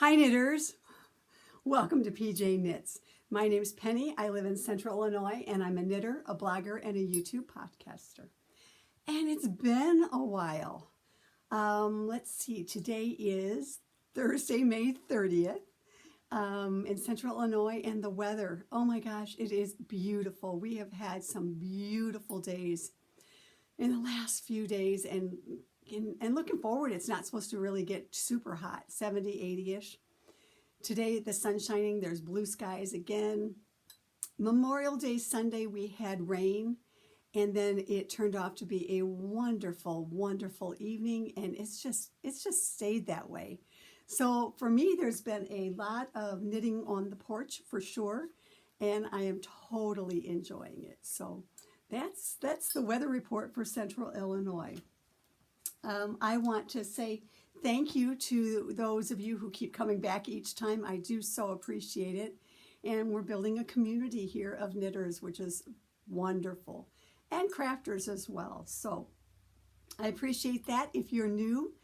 Hi knitters, welcome to PJKnits. My name's Penny, I live in Central Illinois, and I'm a knitter, a blogger, and a YouTube podcaster. And it's been a while. Let's see, today is Thursday, May 30th in Central Illinois, and the weather, oh my gosh, it is beautiful. We have had some beautiful days in the last few days, and looking forward, it's not supposed to really get super hot, 70, 80-ish. Today, the sun's shining, there's blue skies again. Memorial Day Sunday, we had rain, and then it turned out to be a wonderful, wonderful evening, and it's just stayed that way. So for me, there's been a lot of knitting on the porch for sure, and I am totally enjoying it. So that's the weather report for Central Illinois. I want to say thank you to those of you who keep coming back each time. I do so appreciate it. And we're building a community here of knitters, which is wonderful, and crafters as well. So I appreciate that. If you're new,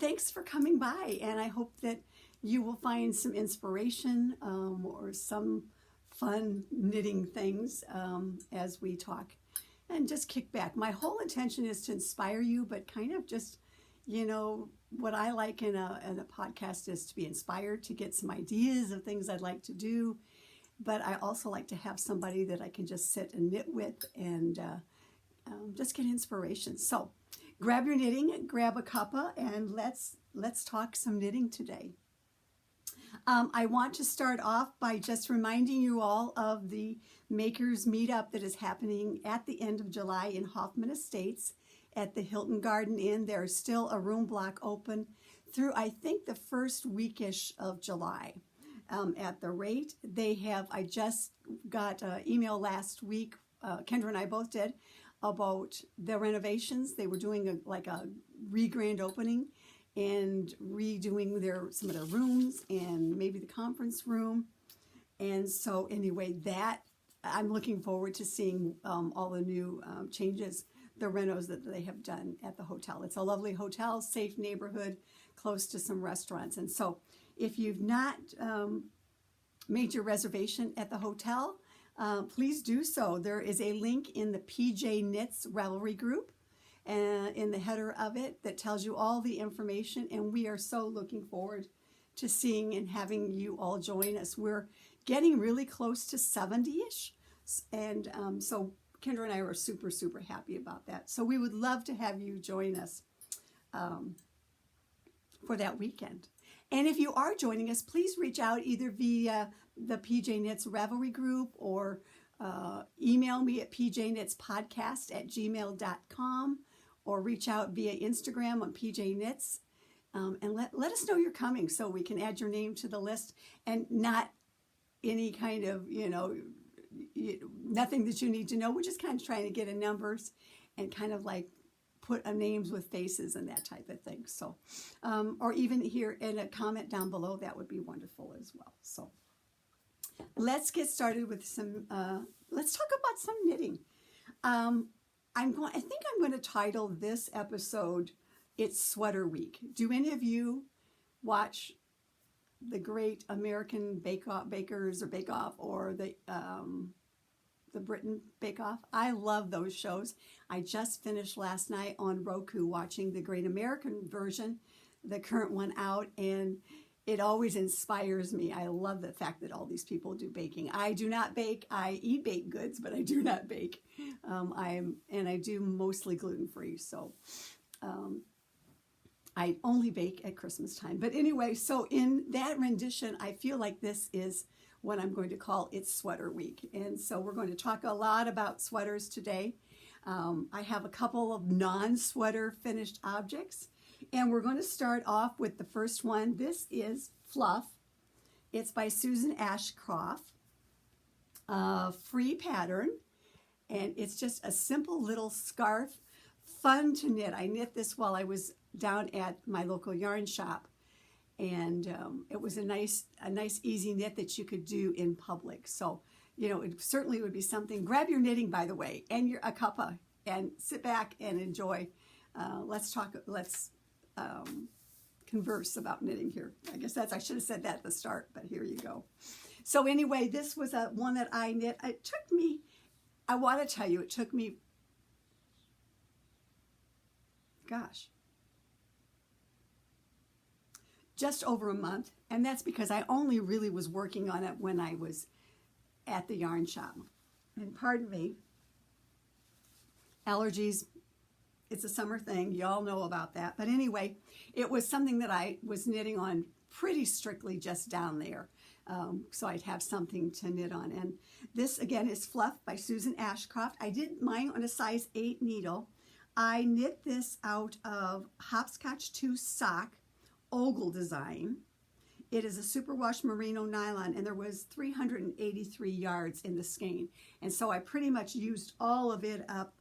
thanks for coming by, and I hope that you will find some inspiration or some fun knitting things as we talk. And just kick back. My whole intention is to inspire you, but kind of just, you know, what I like in a podcast is to be inspired, to get some ideas of things I'd like to do. But I also like to have somebody that I can just sit and knit with and just get inspiration. So grab your knitting, grab a cuppa, and let's talk some knitting today. I want to start off by just reminding you all of the Makers Meetup that is happening at the end of July in Hoffman Estates at the Hilton Garden Inn. There is still a room block open through, I think, the first weekish of July. At the rate they have, I just got an email last week, Kendra and I both did, about the renovations. They were doing a re-grand opening and redoing some of their rooms and maybe the conference room. And so anyway, that I'm looking forward to seeing all the new changes, the renos that they have done at the hotel. It's a lovely hotel, safe neighborhood, close to some restaurants. And so if you've not made your reservation at the hotel, please do so. There is a link in the PJKnits Ravelry group in the header of it that tells you all the information, and we are so looking forward to seeing and having you all join us. We're getting really close to 70-ish, and so Kendra and I are super, super happy about that. So we would love to have you join us for that weekend. And if you are joining us, please reach out either via the PJKnits Ravelry group or email me at pjknitspodcast@gmail.com, or reach out via Instagram on PJKnits, and let us know you're coming so we can add your name to the list, and not any kind of, nothing that you need to know. We're just kind of trying to get in numbers and kind of like put names with faces and that type of thing. So, or even here in a comment down below, that would be wonderful as well. So let's get started with some, let's talk about some knitting. I think I'm going to title this episode, It's Sweater Week. Do any of you watch the Great American Bakers or Bake Off, or the Britain Bake Off? I love those shows. I just finished last night on Roku watching the Great American version, the current one out, and it always inspires me. I love the fact that all these people do baking. I do not bake. I eat baked goods, but I do not bake. I do mostly gluten-free, so I only bake at Christmas time. But anyway, so in that rendition, I feel like this is what I'm going to call It's Sweater Week. And so we're going to talk a lot about sweaters today. I have a couple of non-sweater finished objects. And we're going to start off with the first one. This is Fluff. It's by Susan Ashcroft. Free pattern. And it's just a simple little scarf. Fun to knit. I knit this while I was down at my local yarn shop. And it was a nice easy knit that you could do in public. So, it certainly would be something. Grab your knitting, by the way, and a cuppa, and sit back and enjoy. Let's converse about knitting here. I guess I should have said that at the start, but here you go. So anyway, this was one that I knit. It took me, I want to tell you, it took me, gosh, just over a month. And that's because I only really was working on it when I was at the yarn shop. And pardon me, allergies, it's a summer thing. Y'all know about that. But anyway, it was something that I was knitting on pretty strictly just down there. So I'd have something to knit on. And this, again, is Fluff by Susan Ashcroft. I did mine on a size 8 needle. I knit this out of Hopscotch 2 sock ogle design. It is a superwash merino nylon, and there was 383 yards in the skein. And so I pretty much used all of it up.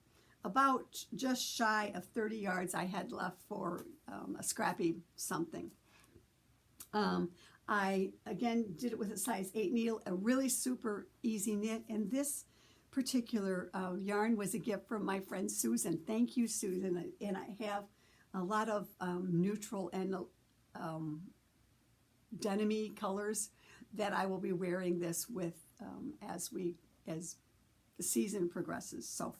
About just shy of 30 yards I had left for a scrappy something. I, again, did it with a size 8 needle, a really super easy knit. And this particular yarn was a gift from my friend Susan. Thank you, Susan. And I have a lot of neutral and denim-y colors that I will be wearing this with as the season progresses. So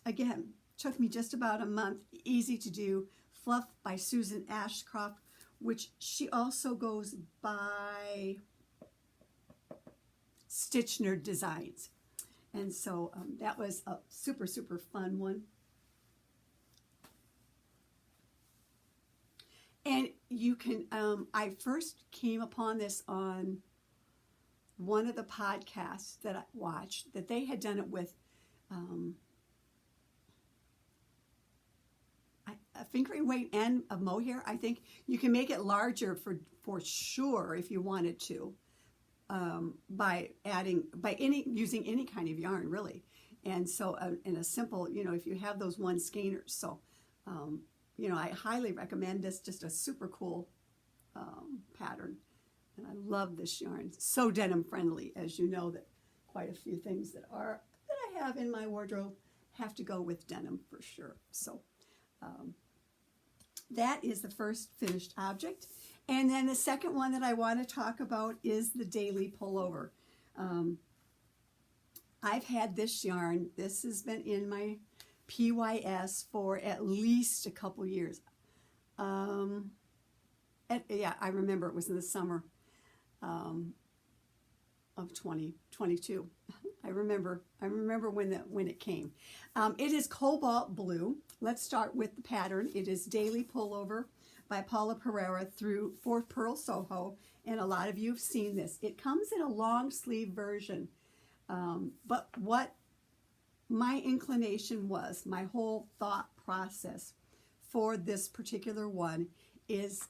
again, took me just about a month. Easy to do. Fluff by Susan Ashcroft, which she also goes by Stitch Nerd Designs. And so that was a super, super fun one. And you can, I first came upon this on one of the podcasts that I watched, that they had done it with a fingering weight and a mohair. I think you can make it larger for sure if you wanted to, by using any kind of yarn really. And so in a simple, if you have those one skeiners. So I highly recommend this. Just a super cool pattern. And I love this yarn. So denim friendly, as you know, that quite a few things that I have in my wardrobe have to go with denim for sure. So that is the first finished object. And then the second one that I want to talk about is the daily pullover. I've had this yarn. This has been in my PYS for at least a couple years. Yeah, I remember it was in the summer of 2022. I remember when it came. It is cobalt blue. Let's start with the pattern. It is Daily Pullover by Paula Pereira through 4 Pearl Soho, and a lot of you have seen this. It comes in a long sleeve version, but what my inclination was, my whole thought process for this particular one is,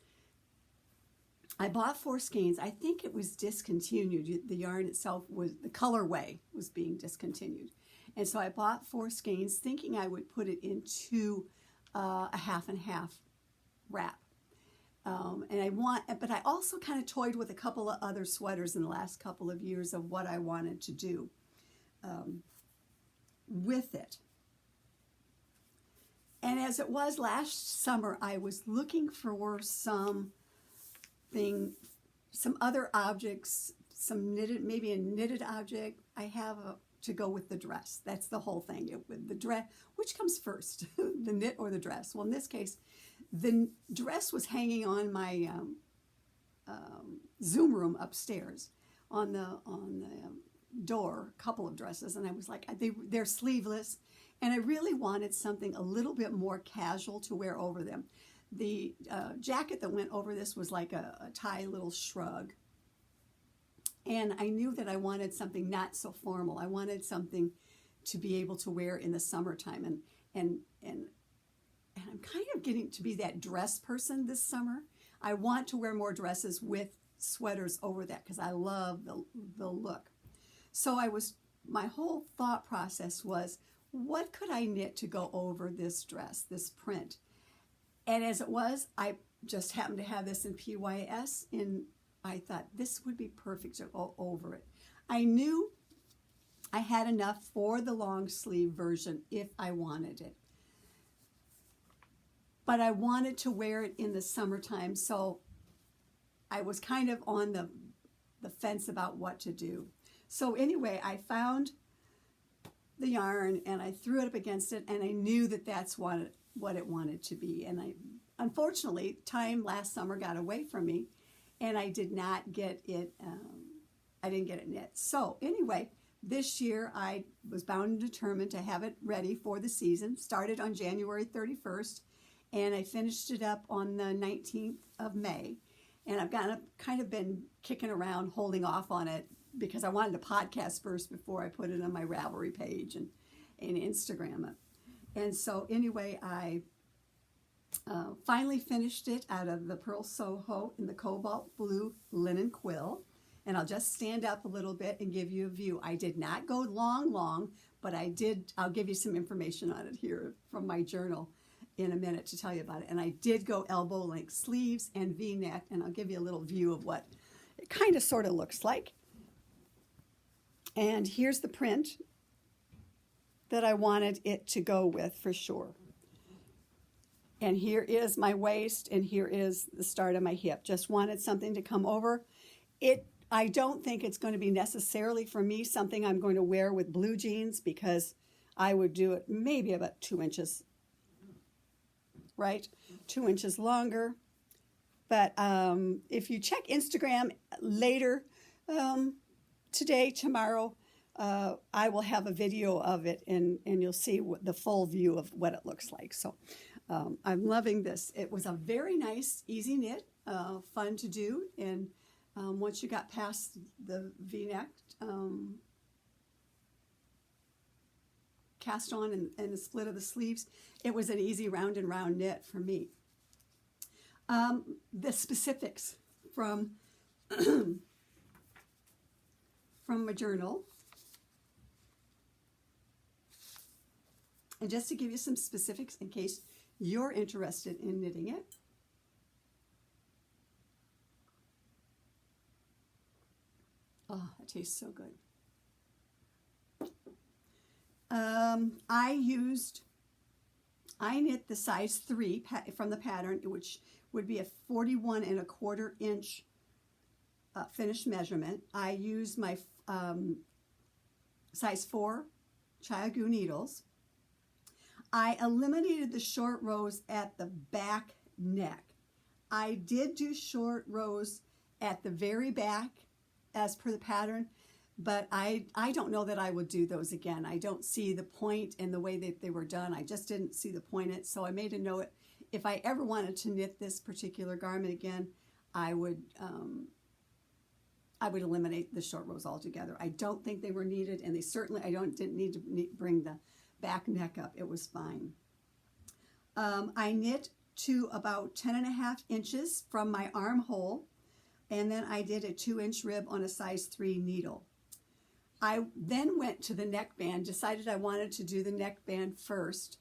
I bought 4 skeins. I think it was discontinued. The yarn itself the colorway was being discontinued. And so I bought 4 skeins thinking I would put it into a half and half wrap. But I also kind of toyed with a couple of other sweaters in the last couple of years of what I wanted to do with it. And as it was last summer, I was looking for some other objects, some knitted, maybe a knitted object. I have to go with the dress. That's the whole thing. With the dress, which comes first, the knit or the dress? Well, in this case, the dress was hanging on my Zoom room upstairs on the door, a couple of dresses, and I was like, they're sleeveless, and I really wanted something a little bit more casual to wear over them. The jacket that went over this was like a tie little shrug. And I knew that I wanted something not so formal. I wanted something to be able to wear in the summertime. And I'm kind of getting to be that dress person this summer. I want to wear more dresses with sweaters over that because I love the look. So my whole thought process was, what could I knit to go over this dress, this print? And as it was, I just happened to have this in PYS, and I thought this would be perfect to go over it. I knew I had enough for the long sleeve version if I wanted it. but I wanted to wear it in the summertime, so I was kind of on the fence about what to do. So anyway, I found the yarn and I threw it up against it, and I knew that that's what it wanted to be. And unfortunately, time last summer got away from me, and I did not get it. I didn't get it knit. So anyway, this year I was bound and determined to have it ready for the season. Started on January 31st, and I finished it up on the 19th of May. And I've kind of been kicking around, holding off on it, because I wanted to podcast first before I put it on my Ravelry page and Instagram it. And so anyway, I finally finished it out of the Pearl Soho in the cobalt blue linen quill. And I'll just stand up a little bit and give you a view. I did not go long, but I'll give you some information on it here from my journal in a minute to tell you about it. And I did go elbow length sleeves and V-neck, and I'll give you a little view of what it kind of sort of looks like. And here's the print that I wanted it to go with for sure. And here is my waist, and here is the start of my hip. Just wanted something to come over it. I don't think it's going to be necessarily for me something I'm going to wear with blue jeans, because I would do it maybe about 2 inches, right? 2 inches longer. But if you check Instagram later, today, tomorrow, I will have a video of it, and you'll see the full view of what it looks like. So I'm loving this. It was a very nice, easy knit, fun to do. And once you got past the V-neck cast on and the split of the sleeves, it was an easy round and round knit for me. The specifics from my journal. And just to give you some specifics in case you're interested in knitting it. Oh, it tastes so good. I knit the size 3 from the pattern, which would be a 41 1/4 inch finished measurement. I used my size 4 Chiagu needles. I eliminated the short rows at the back neck. I did do short rows at the very back as per the pattern, but I don't know that I would do those again. I don't see the point in the way that they were done. I just didn't see the point in it, so I made a note. If I ever wanted to knit this particular garment again, I would eliminate the short rows altogether. I don't think they were needed, and I didn't need to bring the back neck up. It was fine. I knit to about 10.5 inches from my armhole, and then I did a 2-inch rib on a size 3 needle. I then went to the neckband, decided I wanted to do the neckband first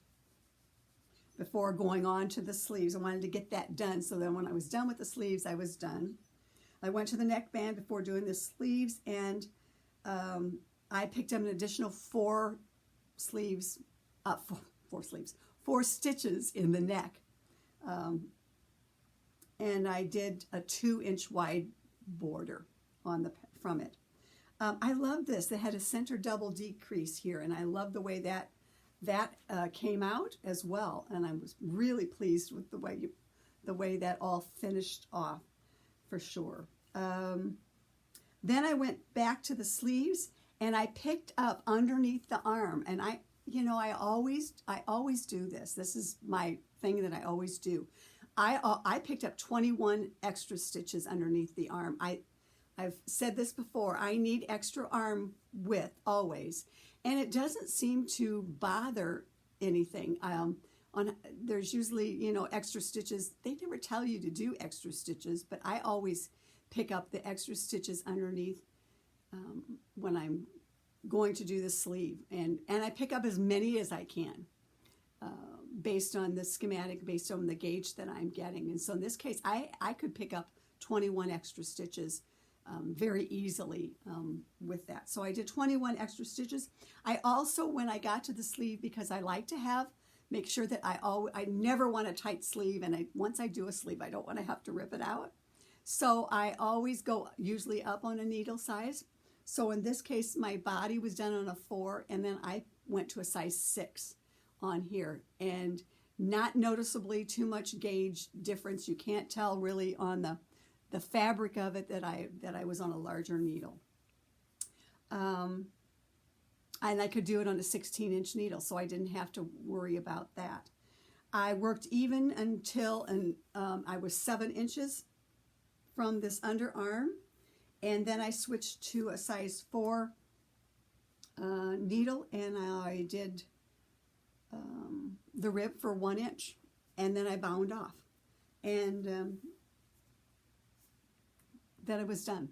before going on to the sleeves. I wanted to get that done, so then when I was done with the sleeves, I was done. I went to the neckband before doing the sleeves, and I picked up an additional 4 stitches in the neck. And I did a 2-inch wide border from it. I love this. It had a center double decrease here, and I love the way that came out as well. And I was really pleased with the way that all finished off, for sure. Then I went back to the sleeves, and I picked up underneath the arm, and I always do this. This is my thing that I always do. I picked up 21 extra stitches underneath the arm. I've said this before. I need extra arm width always, and it doesn't seem to bother anything. There's usually extra stitches. They never tell you to do extra stitches, but I always pick up the extra stitches underneath when I'm going to do the sleeve, and I pick up as many as I can. Based on the schematic, based on the gauge that I'm getting. And so in this case, I could pick up 21 extra stitches very easily with that. So I did 21 extra stitches. I also, when I got to the sleeve, because I like to have make sure that I never want a tight sleeve, and once I do a sleeve, I don't want to have to rip it out. So I always go usually up on a needle size. So in this case, my body was done on a 4, and then I went to a size 6 on here, and not noticeably too much gauge difference. You can't tell really on the fabric of it that I was on a larger needle. And I could do it on a 16-inch needle, so I didn't have to worry about that. I worked even until I was 7 inches from this underarm, and then I switched to a size 4 needle, and I did the rib for 1 inch, and then I bound off, and then it was done.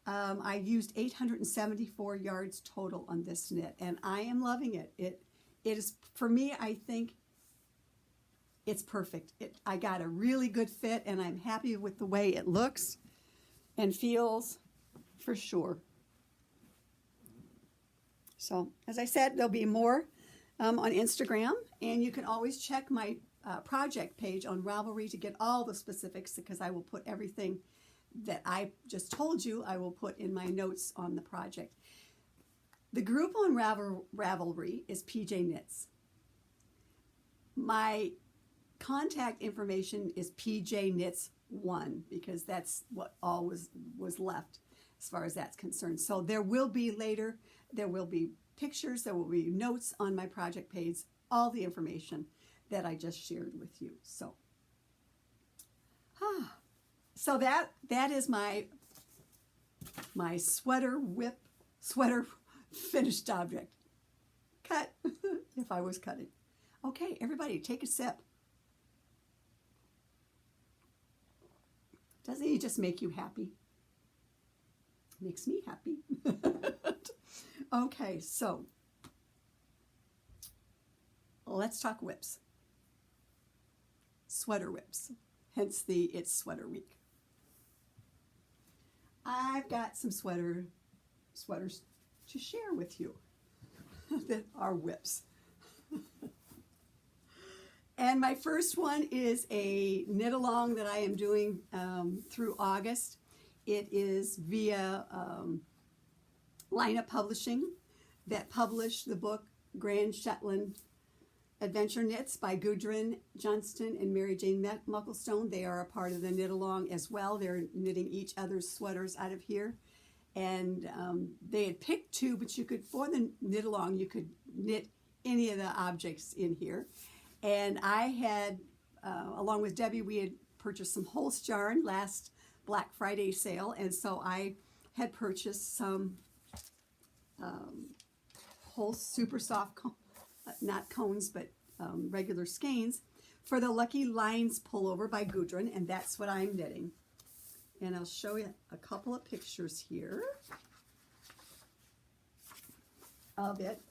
I used 874 yards total on this knit, and I am loving it. It is, for me, I think it's perfect. I got a really good fit, and I'm happy with the way it looks and feels, for sure. So, as I said, there'll be more on Instagram, and you can always check my project page on Ravelry to get all the specifics, because I will put everything that I just told you, I will put in my notes on the project. The group on Ravelry is PJKnits. My contact information is PJKnits1, because that's what all was left as far as that's concerned. So there will be later, there will be pictures, there will be notes on my project page, all the information that I just shared with you. So, so that is my sweater finished object. Cut, if I was cutting. Okay, everybody, take a sip. Doesn't he just make you happy? Makes me happy. Okay, so let's talk whips. Sweater whips, hence It's Sweater Week. I've got some sweaters to share with you that are whips. And my first one is a knit along that I am doing through August. It is via Laine Publishing that published the book Grand Shetland Adventure Knits by Gudrun Johnston and Mary Jane Mucklestone. They are a part of the knit along as well. They're knitting each other's sweaters out of here. And they had picked 2, but you could, for the knit along, you could knit any of the objects in here. And I had, along with Debbie, we had purchased some Holst yarn last Black Friday sale. And so I had purchased some Holst Supersoft, not cones, but regular skeins for the Lucky Lines Pullover by Gudrun, and that's what I'm knitting. And I'll show you a couple of pictures here of it.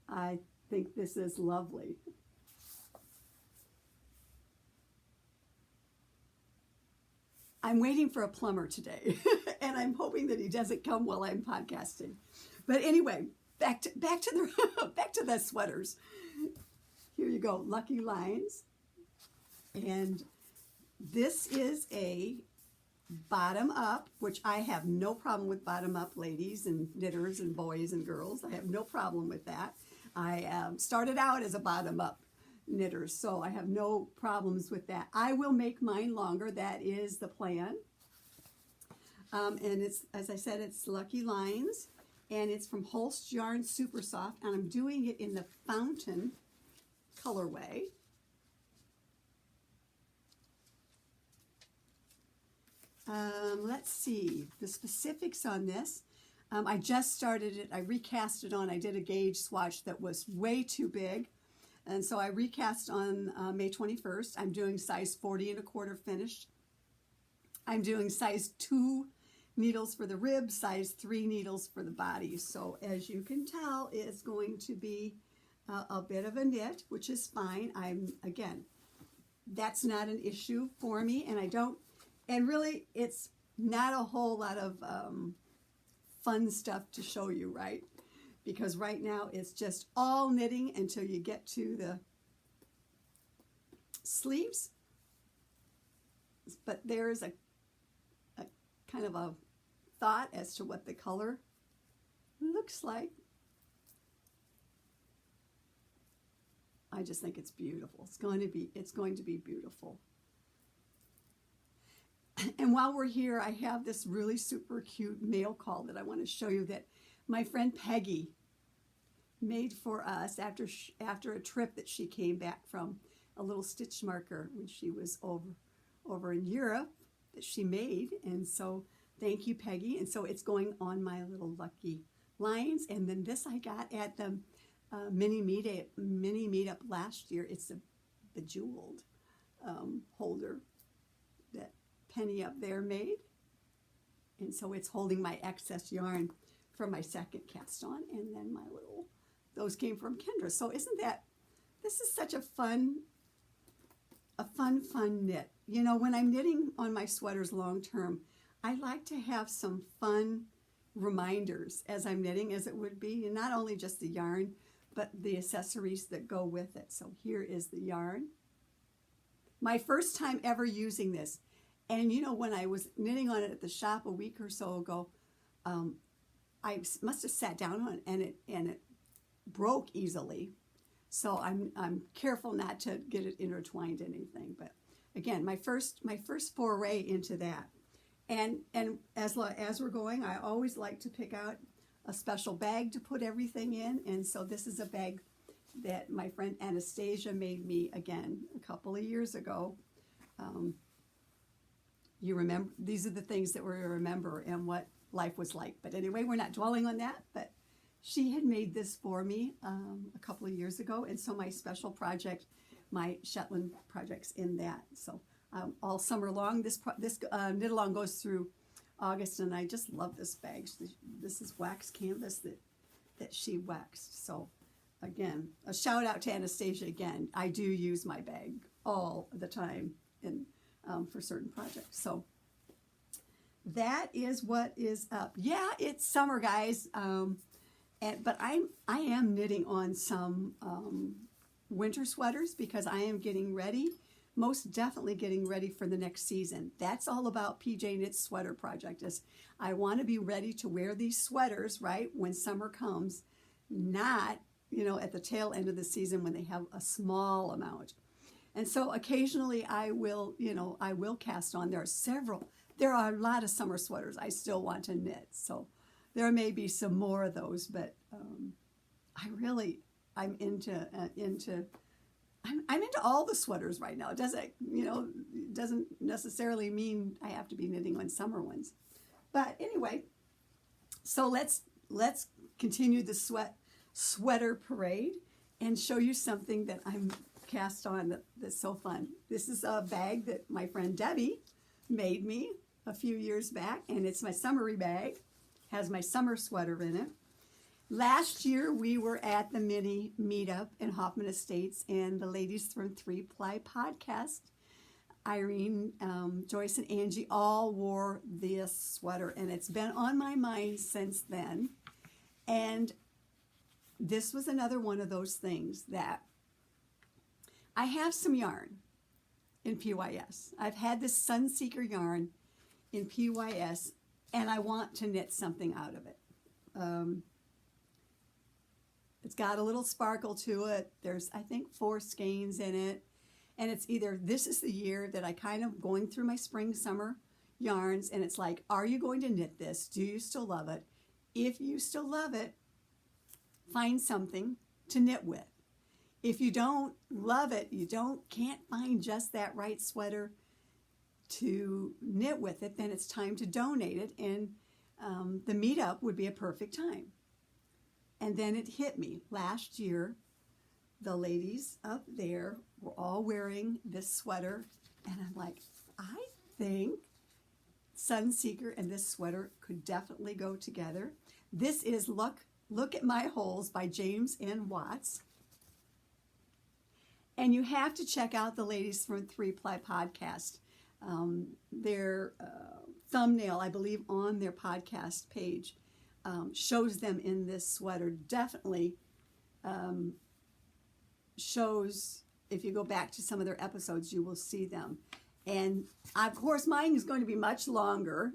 I think this is lovely. I'm waiting for a plumber today, and I'm hoping that he doesn't come while I'm podcasting. But anyway, back to the sweaters. Here you go, Lucky Lines. And this is a bottom up, which I have no problem with bottom up, ladies and knitters and boys and girls. I have no problem with that. I started out as a bottom up knitter, so I have no problems with that. I will make mine longer. That is the plan. And it's, as I said, it's Lucky Lines, and it's from Holst Yarn Supersoft, and I'm doing it in the Fountain colorway. Let's see the specifics on this. I just started it. I recast it on. I did a gauge swatch that was way too big, and so I recast on May 21st. I'm doing size 40 1/4 finished. I'm doing size 2 needles for the rib, size 3 needles for the body. So as you can tell, it's going to be a bit of a knit, which is fine. Again, that's not an issue for me, and really it's not a whole lot of fun stuff to show you, right? because right now it's just all knitting until you get to the sleeves. But there's a kind of a thought as to what the color looks like. I just think it's beautiful. It's going to be beautiful. And while we're here, I have this really super cute mail call that I want to show you that my friend Peggy made for us after a trip that she came back from, a little stitch marker when she was over in Europe that she made. And so thank you, Peggy. And so it's going on my little lucky lines. And then this I got at the mini meetup last year. It's a bejeweled holder that Penny up there made. And so it's holding my excess yarn from my second cast on, and then my little, those came from Kendra. So isn't that, this is such a fun knit. You know, when I'm knitting on my sweaters long term, I like to have some fun reminders as I'm knitting, as it would be, and not only just the yarn, but the accessories that go with it. So here is the yarn. My first time ever using this. And you know, when I was knitting on it at the shop a week or so ago, I must have sat down on it and it broke easily. So I'm careful not to get it intertwined in anything. But again, my first foray into that. And as we're going, I always like to pick out a special bag to put everything in. And so this is a bag that my friend Anastasia made me again a couple of years ago. You remember, these are the things that we remember and what life was like. But anyway, we're not dwelling on that, but she had made this for me a couple of years ago. And so my special project, my Shetland project's in that. So all summer long, this knit along goes through August, and I just love this bag. This is wax canvas that she waxed. So again, a shout out to Anastasia again. I do use my bag all the time in for certain projects. So that is what is up. Yeah, it's summer, guys. But I am knitting on some winter sweaters because I am getting ready, most definitely getting ready for the next season. That's all about PJKnits sweater project. Is I want to be ready to wear these sweaters, right, when summer comes, not, you know, at the tail end of the season when they have a small amount. And so occasionally I will, you know, I will cast on. There are a lot of summer sweaters I still want to knit. So there may be some more of those, but I'm into all the sweaters right now. It doesn't necessarily mean I have to be knitting on summer ones. But anyway, so let's continue the sweater parade and show you something that I'm cast on that's so fun. This is a bag that my friend Debbie made me a few years back, and it's my summery bag. Has my summer sweater in it. Last year we were at the mini meetup in Hoffman Estates, and the ladies from 3 Ply Podcast, Irene, Joyce, and Angie all wore this sweater, and it's been on my mind since then. And this was another one of those things that I have some yarn in PYS. I've had this Sunseeker yarn in PYS, and I want to knit something out of it. It's got a little sparkle to it. There's, I think, 4 skeins in it. And it's either this is the year that I kind of going through my spring, summer yarns, and it's like, are you going to knit this? Do you still love it? If you still love it, find something to knit with. If you don't love it, can't find just that right sweater to knit with it, then it's time to donate it, and the meetup would be a perfect time. And then it hit me. Last year, the ladies up there were all wearing this sweater, and I'm like, I think Sunseeker and this sweater could definitely go together. This is Look at My Holes by James N. Watts. And you have to check out the ladies from 3 Ply Podcast. Their thumbnail, I believe, on their podcast page shows them in this sweater. Definitely shows, if you go back to some of their episodes, you will see them. And of course mine is going to be much longer,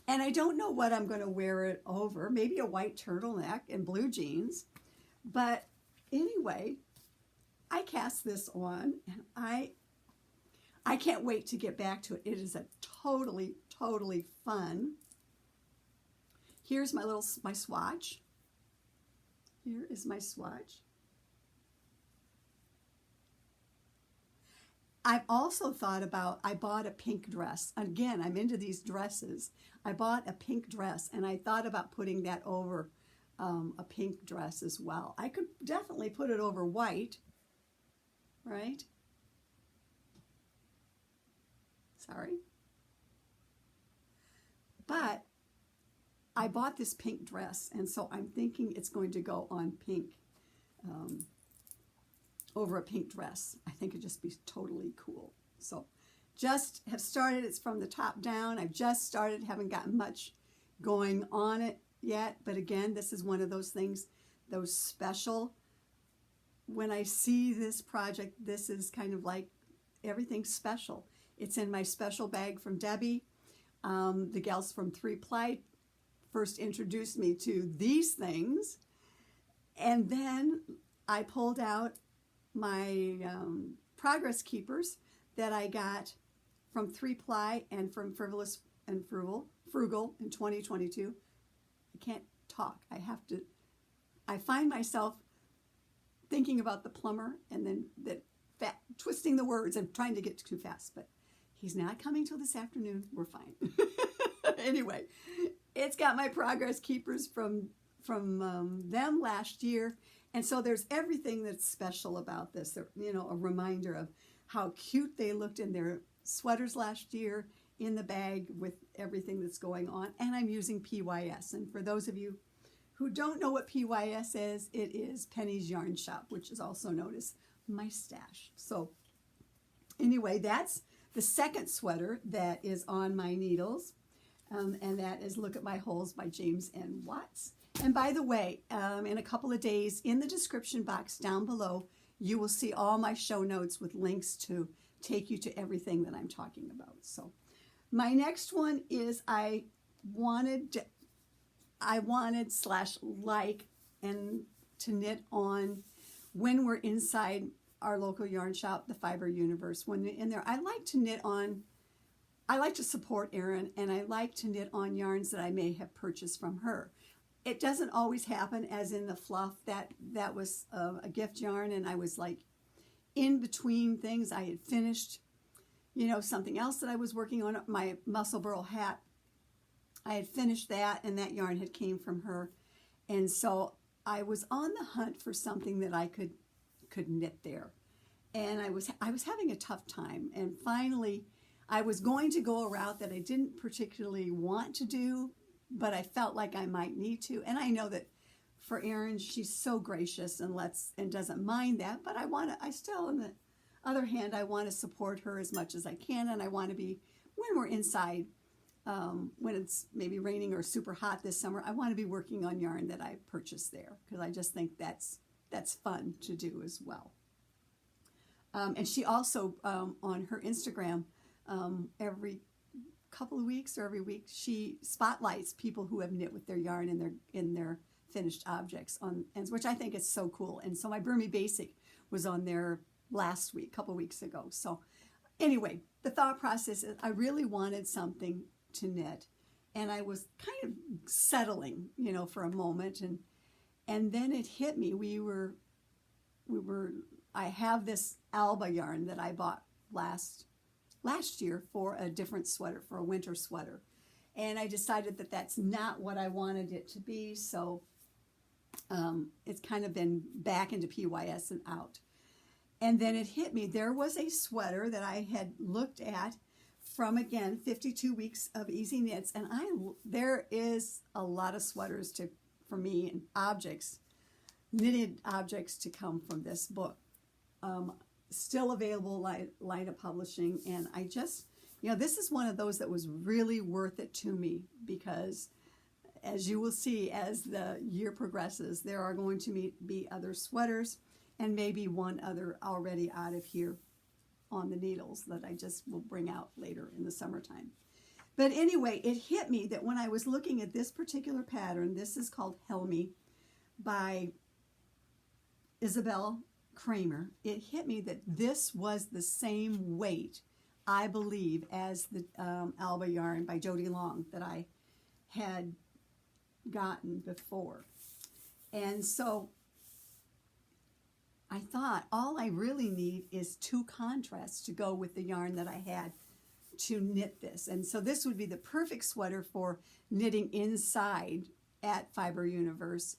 and I don't know what I'm going to wear it over. Maybe a white turtleneck and blue jeans. But anyway, I cast this on, and I can't wait to get back to it. It is a totally fun. Here's my swatch. Here is my swatch. I've also thought about, I bought a pink dress. Again, I'm into these dresses. I bought a pink dress, and I thought about putting that over a pink dress as well. I could definitely put it over white, right? Sorry. But I bought this pink dress, and so I'm thinking it's going to go on pink, over a pink dress. I think it'd just be totally cool. So just have started. It's from the top down. I've just started, haven't gotten much going on it yet. But again, this is one of those things, those special, when I see this project, this is kind of like everything special. It's in my special bag from Debbie. The gals from 3 Ply first introduced me to these things, and then I pulled out my progress keepers that I got from 3 Ply and from Frivolous and Frugal in 2022. I can't talk. I find myself thinking about the plumber and then twisting the words and trying to get too fast, but he's not coming till this afternoon. We're fine. Anyway, it's got my progress keepers from them last year. And so there's everything that's special about this. You know, a reminder of how cute they looked in their sweaters last year in the bag with everything that's going on. And I'm using PYS. And for those of you who don't know what PYS is, it is Penny's Yarn Shop, which is also known as my stash. So anyway, that's the second sweater that is on my needles. And that is Look at My Holes by James N. Watts. And by the way, in a couple of days, in the description box down below, you will see all my show notes with links to take you to everything that I'm talking about. So my next one is I wanted / like and to knit on when we're inside our local yarn shop, the Fiber Universe. When you're in there, I like to knit on, I like to support Erin, and I like to knit on yarns that I may have purchased from her. It doesn't always happen, as in the Fluff. That was a gift yarn, and I was like in between things. I had finished, you know, something else that I was working on, my Musselburgh hat. I had finished that, and that yarn had came from her. And so I was on the hunt for something that I could knit there. And I was having a tough time. And finally, I was going to go a route that I didn't particularly want to do, but I felt like I might need to. And I know that for Erin, she's so gracious and doesn't mind that. But I still, on the other hand, I want to support her as much as I can. And I want to be, when we're inside, when it's maybe raining or super hot this summer, I want to be working on yarn that I purchased there, because I just think that's fun to do as well. And she also, on her Instagram, every couple of weeks or every week, she spotlights people who have knit with their yarn in their finished objects, which I think is so cool. And so my Burmy Basic was on there last week, a couple weeks ago. So anyway, the thought process is I really wanted something to knit, and I was kind of settling, you know, for a moment, and then it hit me. I have this Alba yarn that I bought last year for a different sweater, for a winter sweater, and I decided that that's not what I wanted it to be. So it's kind of been back into PYS and out. And then it hit me. There was a sweater that I had looked at from, again, 52 Weeks of Easy Knits. And there is a lot of sweaters for me, and objects, knitted objects to come from this book. Still available, Line Publishing. And I just, you know, this is one of those that was really worth it to me, because as you will see as the year progresses, there are going to be other sweaters and maybe one other already out of here on the needles that I just will bring out later in the summertime. But anyway, it hit me that when I was looking at this particular pattern, this is called Helmy by Isabel Kraemer, it hit me that this was the same weight, I believe, as the Alba yarn by Jody Long that I had gotten before. And so I thought all I really need is 2 contrasts to go with the yarn that I had to knit this. And so this would be the perfect sweater for knitting inside at Fiber Universe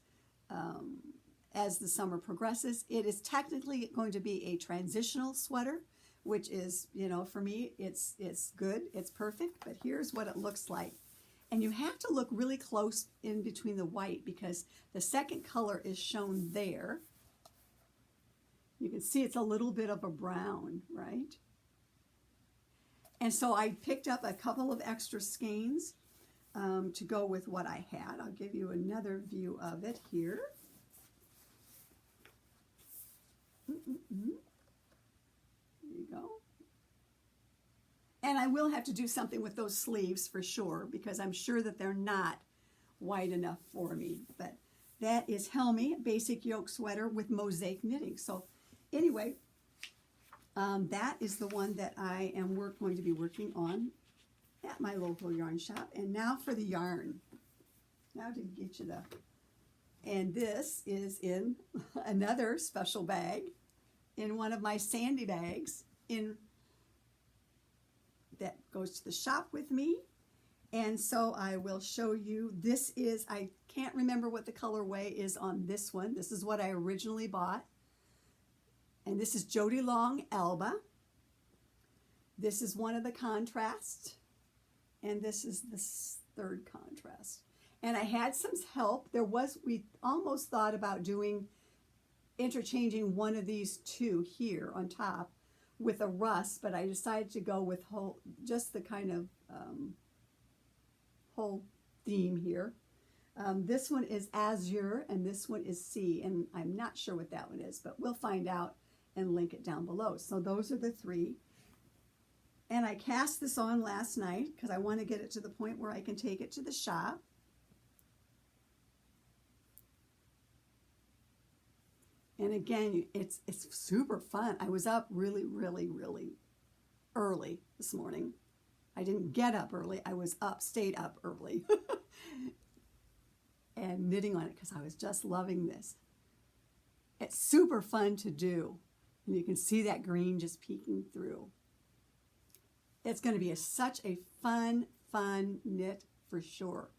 as the summer progresses. It is technically going to be a transitional sweater, which is, you know, for me, it's good, it's perfect, but here's what it looks like. And you have to look really close in between the white because the second color is shown there. You can see it's a little bit of a brown, right? And so I picked up a couple of extra skeins to go with what I had. I'll give you another view of it here. There you go. And I will have to do something with those sleeves for sure, because I'm sure that they're not wide enough for me. But that is Helmy basic yoke sweater with mosaic knitting. So anyway, that is the one that I am going to be working on at my local yarn shop. And now for the yarn. Now to get you the... And this is in another special bag, in one of my sandy bags, that goes to the shop with me. And so I will show you, this is, I can't remember what the colorway is on this one. This is what I originally bought. And this is Jody Long Alba. This is one of the contrasts. And this is the third contrast. And I had some help. We almost thought about interchanging one of these two here on top with a rust, but I decided to go with just the kind of whole theme here. This one is Azure and this one is Sea, and I'm not sure what that one is, but we'll find out and link it down below. So those are the 3. And I cast this on last night because I want to get it to the point where I can take it to the shop. And again, it's super fun. I was up really, really, really early this morning. I didn't get up early. I was stayed up early and knitting on it because I was just loving this. It's super fun to do. And you can see that green just peeking through. It's going to be such a fun knit for sure.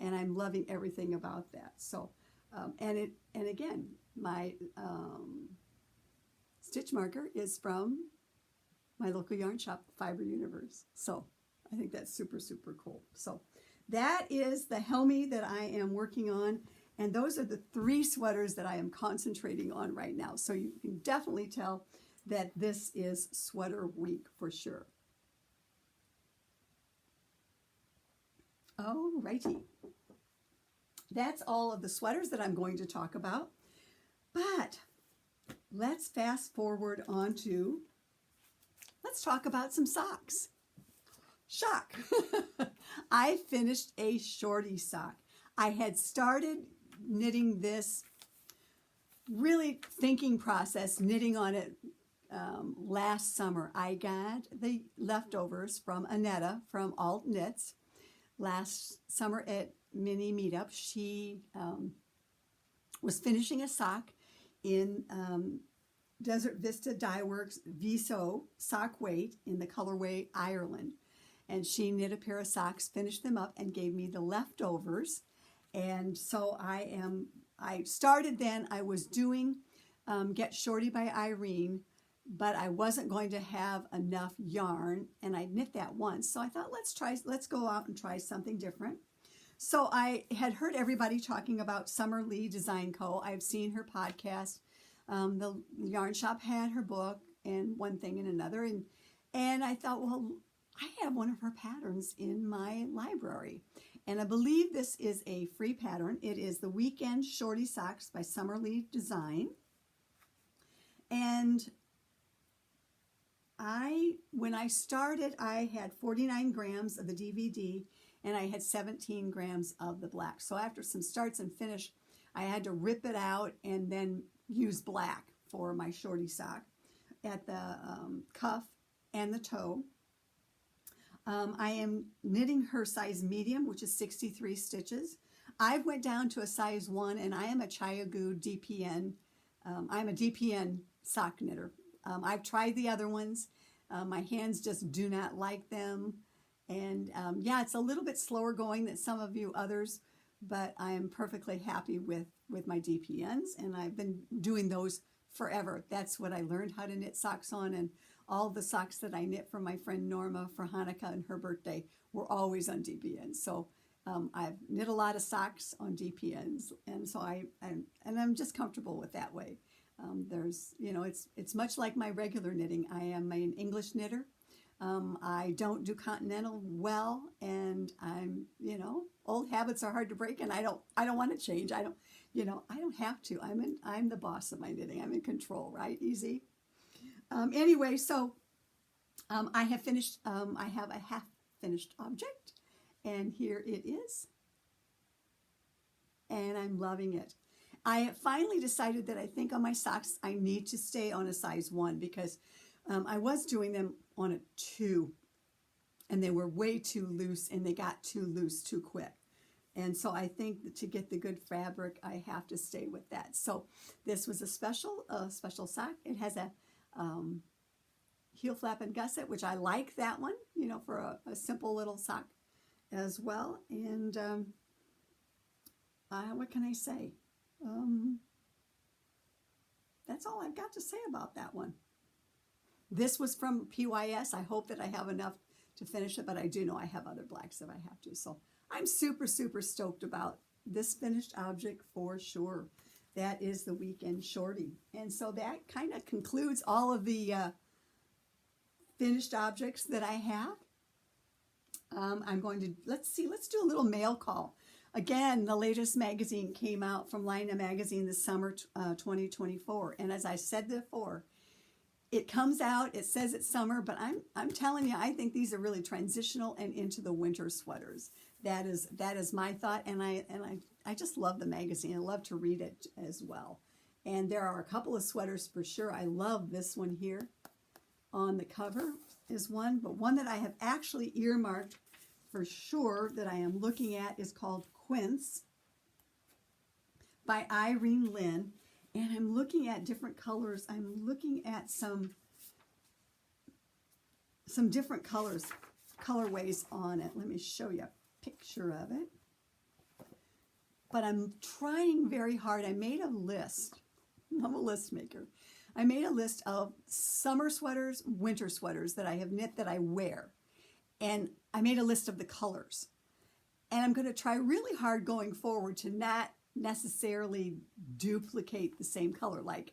And I'm loving everything about that. So, and again, my stitch marker is from my local yarn shop, Fiber Universe. So I think that's super, super cool. So that is the Helmy that I am working on. And those are the 3 sweaters that I am concentrating on right now. So you can definitely tell that this is sweater week for sure. Alrighty. That's all of the sweaters that I'm going to talk about. But let's fast forward on to, let's talk about some socks. Shock. I finished a Shorty sock. I had started knitting this, really thinking process, knitting on it last summer. I got the leftovers from Annetta from Alt Knits last summer at Mini Meetup. She was finishing a sock in Desert Vista Dye Works Viso sock weight in the colorway Ireland. And she knit a pair of socks, finished them up, and gave me the leftovers. And so I started then, I was doing Get Shorty by Irene, but I wasn't going to have enough yarn, and I knit that once. So I thought, let's go out and try something different. So I had heard everybody talking about Summer Lee Design Co. I've seen her podcast. The yarn shop had her book and one thing and another. And I thought, well, I have one of her patterns in my library. And I believe this is a free pattern. It is the Weekend Shorty Socks by Summerlee Design. And when I started, I had 49 grams of the DVD and I had 17 grams of the black. So after some starts and finish, I had to rip it out and then use black for my shorty sock at the cuff and the toe. I am knitting her size medium, which is 63 stitches. I went down to a size 1, and I am a Chiagu DPN. I'm a DPN sock knitter. I've tried the other ones. My hands just do not like them. And yeah, it's a little bit slower going than some of you others, but I am perfectly happy with my DPNs, and I've been doing those forever. That's what I learned how to knit socks on, and all the socks that I knit for my friend Norma for Hanukkah and her birthday were always on DPNs. So I've knit a lot of socks on DPNs, and so I'm just comfortable with that way. There's, you know, it's much like my regular knitting. I am an English knitter. I don't do continental well, and I'm, you know, old habits are hard to break, and I don't want to change. I don't have to. I'm the boss of my knitting. I'm in control, right? Easy. Anyway, so I have finished. I have a half finished object, and here it is, and I'm loving it. I finally decided that I think on my socks I need to stay on a size 1 because I was doing them on a 2, and they were way too loose, and they got too loose too quick. And so I think that to get the good fabric, I have to stay with that. So this was a special sock. It has a heel flap and gusset, which I like that one, you know, for a simple little sock as well. And what can I say? That's all I've got to say about that one. This was from PYS. I hope that I have enough to finish it, but I do know I have other blacks if I have to. So I'm super, super stoked about this finished object for sure. That is the Weekend Shorty. And so that kind of concludes all of the finished objects that I have. I'm going to, let's do a little mail call. Again, the latest magazine came out from Laine Magazine this summer 2024. And as I said before, it comes out, it says it's summer, but I'm telling you, I think these are really transitional and into the winter sweaters. That is my thought, and I just love the magazine. I love to read it as well. And there are a couple of sweaters for sure. I love this one here on the cover is one, but one that I have actually earmarked for sure that I am looking at is called Quince by Irene Lynn. And I'm looking at different colors. I'm looking at some different colorways on it. Let me show you a picture of it. But I'm trying very hard. I made a list. I'm a list maker. I made a list of summer sweaters, winter sweaters that I have knit that I wear. And I made a list of the colors. And I'm going to try really hard going forward to not necessarily duplicate the same color. Like,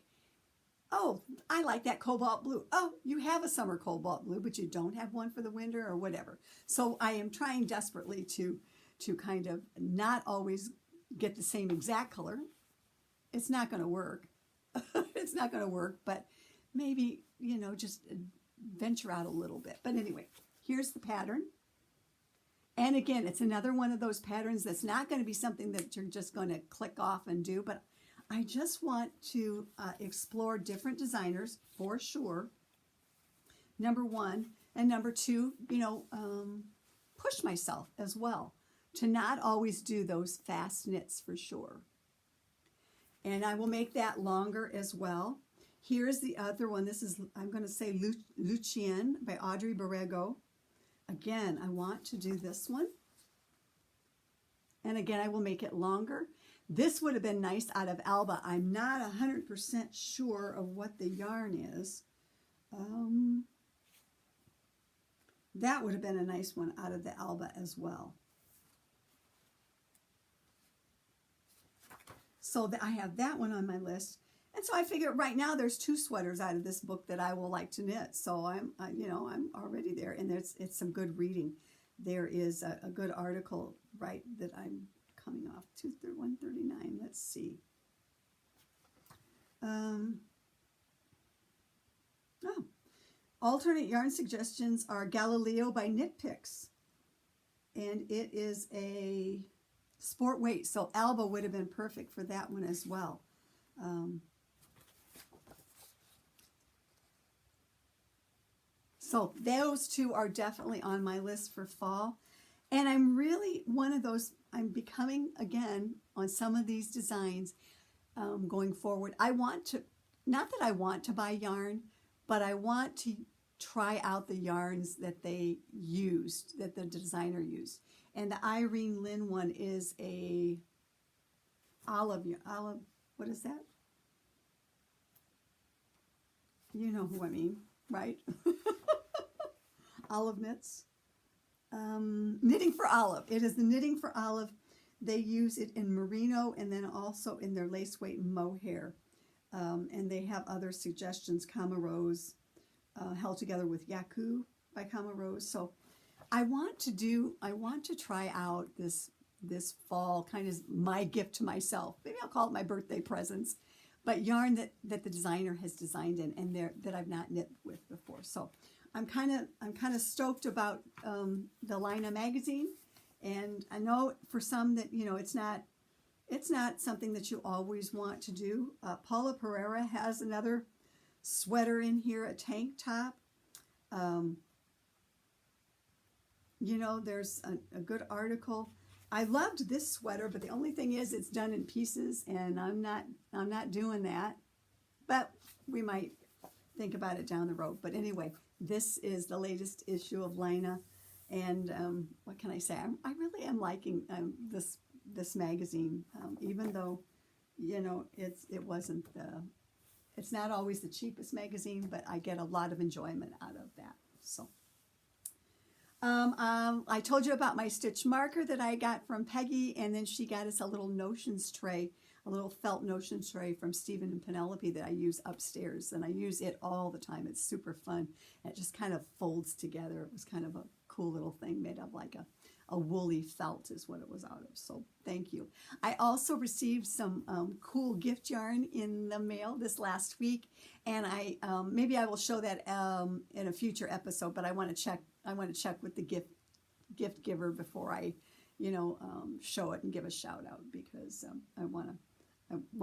oh, I like that cobalt blue. Oh, you have a summer cobalt blue, but you don't have one for the winter or whatever. So I am trying desperately to kind of not always get the same exact color. It's not going to work. It's not going to work, but maybe, you know, just venture out a little bit. But anyway, here's the pattern. And again, it's another one of those patterns that's not going to be something that you're just going to click off and do, but I just want to explore different designers for sure, number one. And number two, you know, push myself as well to not always do those fast knits for sure. And I will make that longer as well. Here's the other one. This is, I'm going to say Lucien by Audrey Borrego. Again, I want to do this one. And again, I will make it longer. This would have been nice out of Alba. I'm not 100% sure of what the yarn is. That would have been a nice one out of the Alba as well. So I have that one on my list. And so I figure right now there's 2 sweaters out of this book that I will like to knit. So I'm already there, and it's some good reading. There is a good article right that I'm coming off. 139, let's see. Oh, alternate yarn suggestions are Galileo by Knit Picks. And it is a sport weight, so Alba would have been perfect for that one as well. So those two are definitely on my list for fall. And I'm really one of those, I'm becoming, again, on some of these designs going forward. I want to, not that I want to buy yarn, but I want to try out the yarns that they used, that the designer used. And the Irene Lynn one is a olive, what is that? You know who I mean, right? Olive Knits. Knitting for Olive. It is the Knitting for Olive. They use it in merino and then also in their lace weight mohair. And they have other suggestions, Kama Rose, held together with Yaku by Kama Rose. So I want to try out this fall, kind of my gift to myself. Maybe I'll call it my birthday presents, but yarn that the designer has designed in and that I've not knit with before. So I'm kind of stoked about the Laine magazine, and I know for some that it's not something that you always want to do. Paula Pereira has another sweater in here, a tank top. There's a good article. I loved this sweater, but the only thing is it's done in pieces, and I'm not doing that. But we might think about it down the road. But anyway, this is the latest issue of Laine, and what can I say? I really am liking this magazine, even though it's not always the cheapest magazine, but I get a lot of enjoyment out of that. So. I told you about my stitch marker that I got from Peggy, and then she got us a little notions tray, a little felt notions tray from Stephen and Penelope that I use upstairs, and I use it all the time. It's super fun. It just kind of folds together. It was kind of a cool little thing made of like a woolly felt is what it was out of. So thank you. I also received some cool gift yarn in the mail this last week, and I maybe I will show that in a future episode, but I want to check with the gift giver before I show it and give a shout out, because I want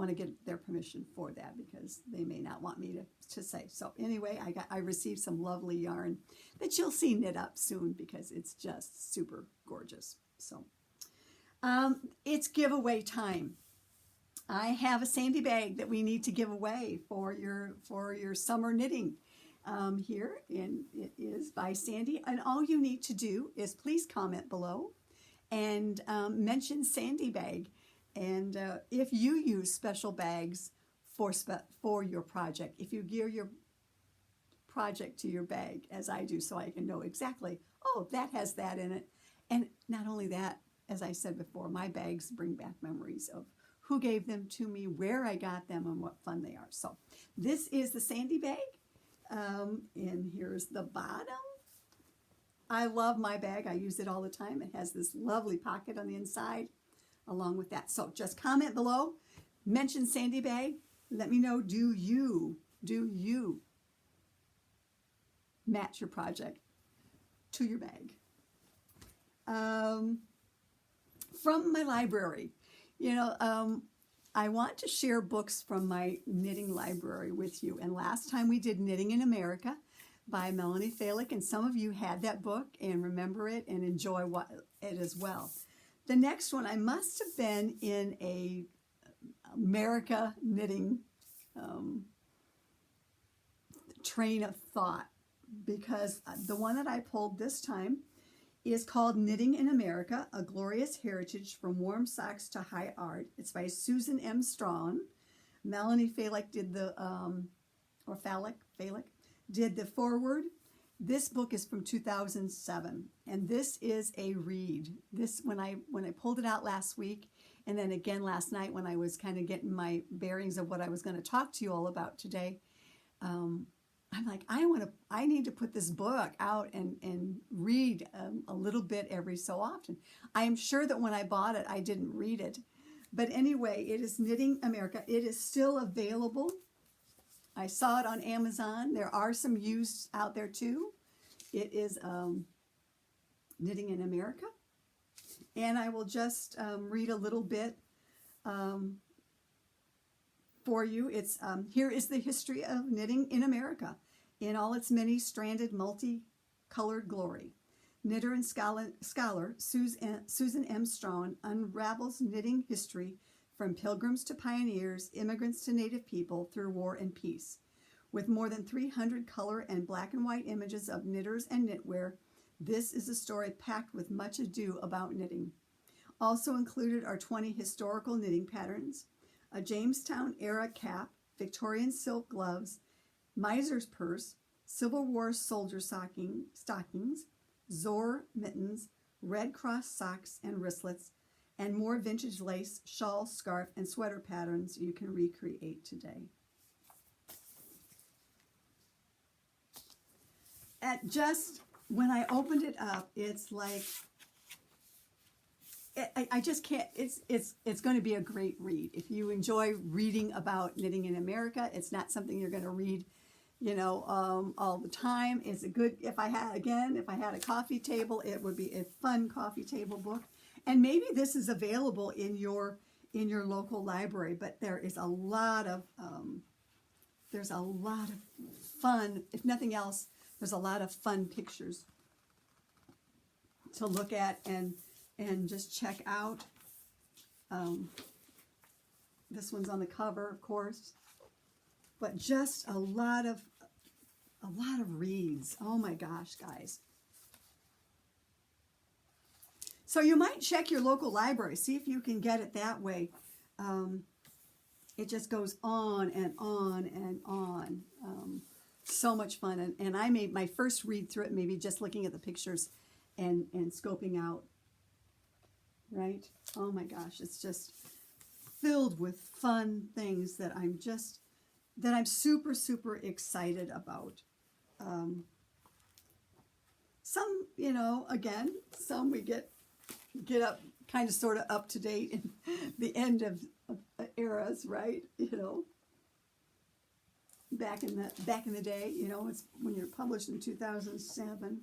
to get their permission for that, because they may not want me to say. So anyway, I received some lovely yarn that you'll see knit up soon, because it's just super gorgeous. So it's giveaway time. I have a Sandy bag that we need to give away for your summer knitting here, and it is by Sandy. And all you need to do is please comment below and mention Sandy bag. And if you use special bags for your project, if you gear your project to your bag, as I do, so I can know exactly, oh, that has that in it. And not only that, as I said before, my bags bring back memories of who gave them to me, where I got them, and what fun they are. So this is the Sandy bag, and here's the bottom. I love my bag. I use it all the time. It has this lovely pocket on the inside along with that. So just comment below, mention Sandy bag. Let me know, do you match your project to your bag? From my library, I want to share books from my knitting library with you. And last time we did Knitting in America by Melanie Falick, and some of you had that book and remember it and enjoy it as well. The next one, I must have been in a America knitting train of thought, because the one that I pulled this time is called Knitting in America, A Glorious Heritage from Warm Socks to High Art. It's by Susan M. Strawn. Melanie Falick did the, Falick did the foreword. This book is from 2007, and this is a read. This, when I pulled it out last week, and then again last night when I was kind of getting my bearings of what I was going to talk to you all about today, I'm like, I need to put this book out and read a little bit every so often. I am sure that when I bought it, I didn't read it. But anyway, it is Knitting America. It is still available. I saw it on Amazon. There are some used out there too. It is Knitting in America. And I will just read a little bit for you. It's here is the history of knitting in America in all its many-stranded, multi-colored glory. Knitter and scholar Susan M. Strawn unravels knitting history from pilgrims to pioneers, immigrants to native people through war and peace. With more than 300 color and black and white images of knitters and knitwear, this is a story packed with much ado about knitting. Also included are 20 historical knitting patterns, a Jamestown-era cap, Victorian silk gloves, miser's purse, Civil War soldier stockings, Zor mittens, Red Cross socks and wristlets, and more vintage lace, shawl, scarf, and sweater patterns you can recreate today. When I opened it up, it's like, I just can't, it's going to be a great read. If you enjoy reading about knitting in America, it's not something you're going to read, all the time. It's a good, if I had a coffee table, it would be a fun coffee table book. And maybe this is available in your local library, but there is a lot of, fun, if nothing else, there's a lot of fun pictures to look at and just check out. This one's on the cover, of course, but just a lot of reads. Oh my gosh, guys. So you might check your local library, see if you can get it that way. It just goes on and on and on. So much fun. And I made my first read through it, maybe just looking at the pictures and scoping out. Right? Oh my gosh, it's just filled with fun things that I'm super, super excited about. Some, again, some we get up kind of sort of up to date in the end of eras, right? Back in the day, it's when you're published in 2007.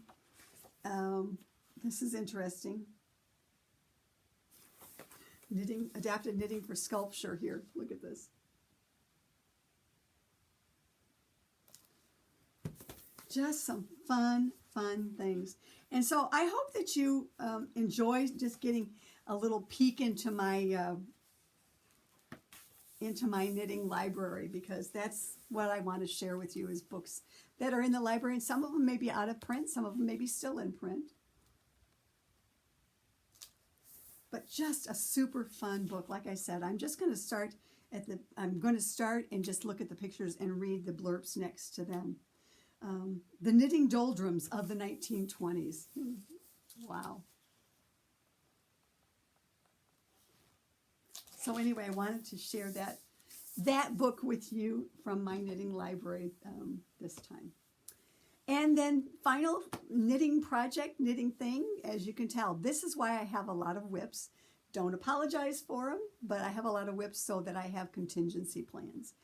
This is interesting. Adapted knitting for sculpture here. Look at this. Just some fun things. And so I hope that you enjoy just getting a little peek into my knitting library, because that's what I want to share with you, is books that are in the library, and some of them may be out of print, some of them may be still in print. But just a super fun book. Like I said, I'm just going to start and just look at the pictures and read the blurbs next to them. The knitting doldrums of the 1920s. Wow. So anyway, I wanted to share that book with you from my knitting library this time. And then final knitting thing, as you can tell, this is why I have a lot of whips. Don't apologize for them, but I have a lot of whips so that I have contingency plans.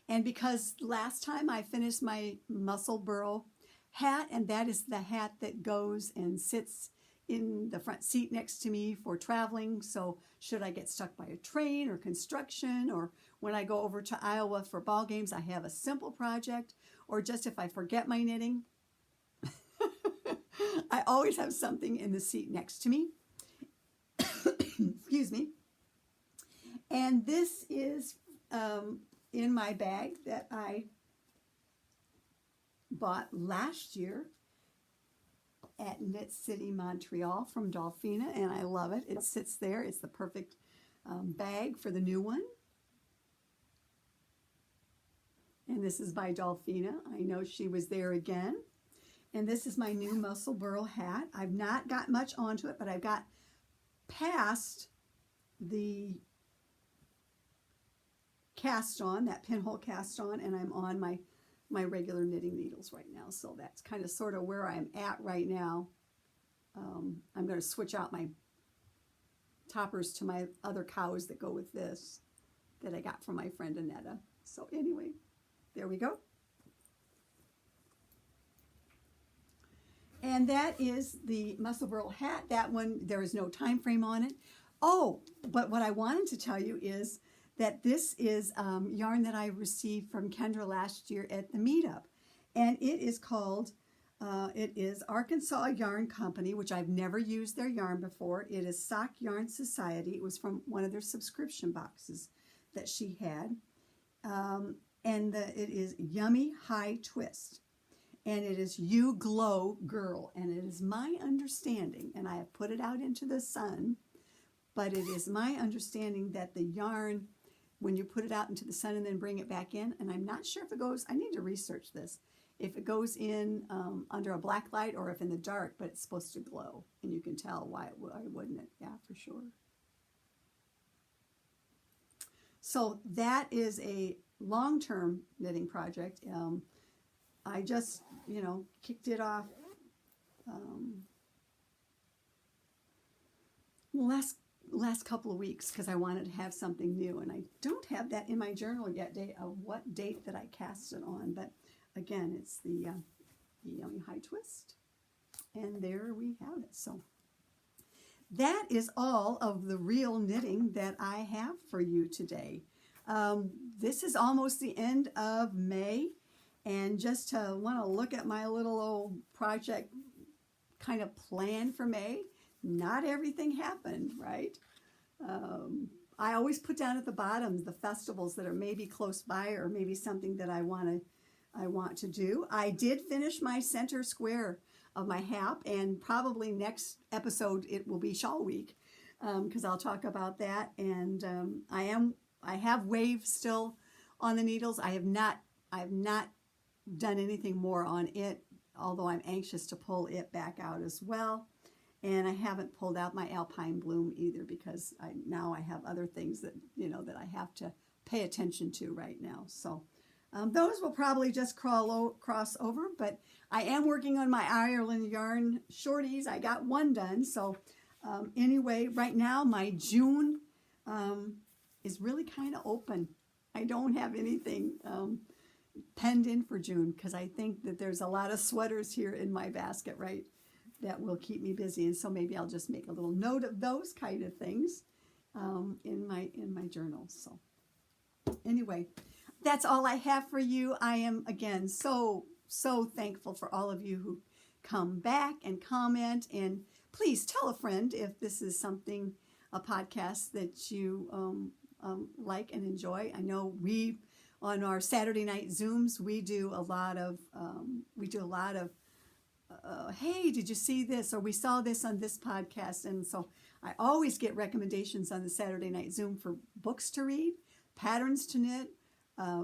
And because last time I finished my Musselburgh hat, and that is the hat that goes and sits in the front seat next to me for traveling. So should I get stuck by a train or construction, or when I go over to Iowa for ball games, I have a simple project, or just if I forget my knitting, I always have something in the seat next to me. Excuse me. And this is in my bag that I bought last year at Knit City, Montreal from Dolphina, and I love it. It sits there. It's the perfect bag for the new one. And this is by Dolphina. I know she was there again. And this is my new Musselburgh hat. I've not got much onto it, but I've got past the cast on, that pinhole cast on, and I'm on my my regular knitting needles right now. So that's kind of sort of where I'm at right now. I'm going to switch out my toppers to my other cows that go with this that I got from my friend Annetta. So anyway, there we go. And that is the Musselburgh hat. That one, there is no time frame on it. Oh, but what I wanted to tell you is that this is yarn that I received from Kendra last year at the Meetup. And it is called, it is Arkansas Yarn Company, which I've never used their yarn before. It is Sock Yarn Society. It was from one of their subscription boxes that she had. It is Yummy High Twist. And it is You Glow Girl. And it is my understanding, and I have put it out into the sun, but it is my understanding that the yarn, when you put it out into the sun and then bring it back in, and I'm not sure if it goes, I need to research this, if it goes in under a black light or if in the dark, but it's supposed to glow. And you can tell why wouldn't it? Yeah, for sure. So that is a long-term knitting project. I just, kicked it off last couple of weeks because I wanted to have something new, and I don't have that in my journal yet, what date that I cast it on. But again, it's the Yummy High Twist, and there we have it. So that is all of the real knitting that I have for you today. This is almost the end of May. And just to want to look at my little old project kind of plan for May, not everything happened, right? I always put down at the bottom the festivals that are maybe close by or maybe something that I want to do. I did finish my center square of my hap, and probably next episode it will be Shawl Week because I'll talk about that. And I have waves still on the needles. I have not done anything more on it, although I'm anxious to pull it back out as well. And I haven't pulled out my Alpine Bloom either because now I have other things that that I have to pay attention to right now. So those will probably just cross over, but I am working on my Ireland yarn shorties. I got one done. So anyway, right now my June is really kind of open. I don't have anything penned in for June because I think that there's a lot of sweaters here in my basket, right, that will keep me busy. And so maybe I'll just make a little note of those kind of things in my journal. So anyway, that's all I have for you. I am again so thankful for all of you who come back and comment, and please tell a friend if this is a podcast that you like and enjoy. I know on our Saturday night Zooms, we do a lot of hey, did you see this? Or we saw this on this podcast. And so I always get recommendations on the Saturday night Zoom for books to read, patterns to knit,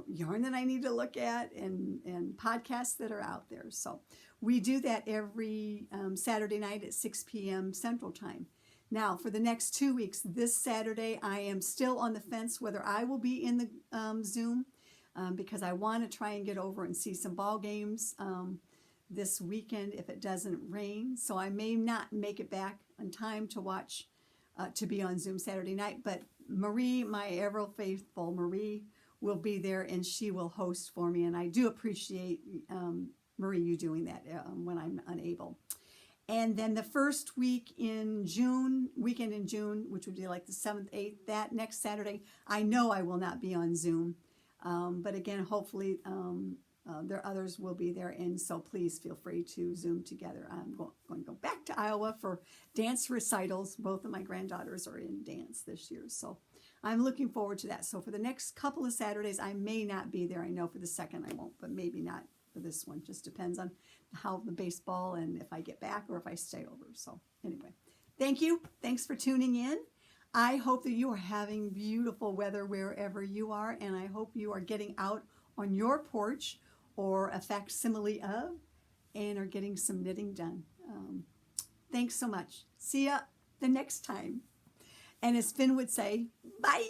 yarn that I need to look at, and podcasts that are out there. So we do that every Saturday night at 6 p.m. Central Time. Now, for the next 2 weeks, this Saturday, I am still on the fence whether I will be in the Zoom because I want to try and get over and see some ball games this weekend if it doesn't rain. So I may not make it back in time to watch, to be on Zoom Saturday night. But Marie, my ever faithful Marie, will be there and she will host for me. And I do appreciate, Marie, you doing that when I'm unable. And then the first weekend in June, which would be like the 7th, 8th, that next Saturday, I know I will not be on Zoom. But again, hopefully others will be there. And so please feel free to Zoom together. I'm going to go back to Iowa for dance recitals. Both of my granddaughters are in dance this year. So I'm looking forward to that. So for the next couple of Saturdays, I may not be there. I know for the second I won't, but maybe not for this one. Just depends on how the baseball and if I get back or if I stay over. So anyway, thank you. Thanks for tuning in. I hope that you are having beautiful weather wherever you are, and I hope you are getting out on your porch or a facsimile of and are getting some knitting done. Thanks so much. See ya the next time. And as Finn would say, bye.